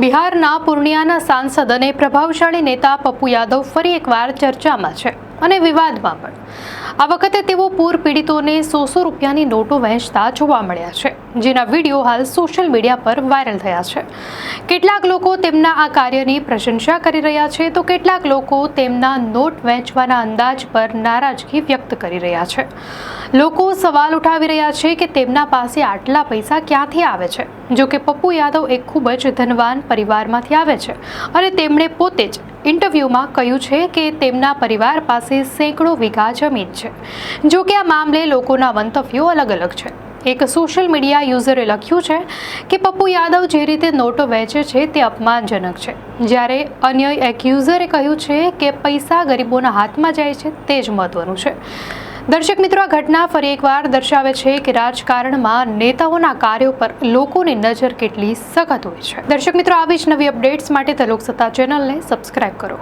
બિહારના પૂર્ણિયાના સાંસદ અને પ્રભાવશાળી નેતા પપ્પુ યાદવ ફરી એકવાર ચર્ચામાં છે અને વિવાદમાં પણ. આ વખતે તેઓ પૂર પીડિતોને 100 રૂપિયાની નોટો વહેંચતા જોવા મળ્યા છે, જેના વિડીયો હાલ સોશિયલ મીડિયા પર વાયરલ થયા છે. કેટલાક લોકો તેમના આ કાર્યની પ્રશંસા કરી રહ્યા છે, તો કેટલાક લોકો તેમના નોટ વહેંચવાના અંદાજ પર નારાજગી વ્યક્ત કરી રહ્યા છે. લોકો સવાલ ઉઠાવી રહ્યા છે કે તેમના પાસે આટલા પૈસા ક્યાંથી આવે છે. જો કે પપ્પુ યાદવ એક ખૂબ જ ધનવાન પરિવારમાંથી આવે છે અને તેમણે પોતે જ ઇન્ટરવ્યૂમાં કહ્યું છે કે તેમના પરિવાર પાસે સેંકડો વીઘા જમીન છે. જો કે આ મામલે લોકોના મંતવ્યો અલગ અલગ છે. એક સોશિયલ મીડિયા યુઝરે લખ્યું છે કે પપ્પુ યાદવ જે રીતે નોટો વહેંચે છે તે અપમાનજનક છે, જ્યારે અન્ય એક યુઝરે કહ્યું છે કે પૈસા ગરીબોના હાથમાં જાય છે તે જ મહત્વનું છે. દર્શક મિત્રો, આ ઘટના ફરી એકવાર દર્શાવે છે કે રાજકારણમાં નેતાઓના કાર્યો પર લોકોની નજર કેટલી સખત હોય છે. દર્શક મિત્રો, આવી જ નવી અપડેટ્સ માટે ધ લોકસત્તા ચેનલને સબસ્ક્રાઇબ કરો.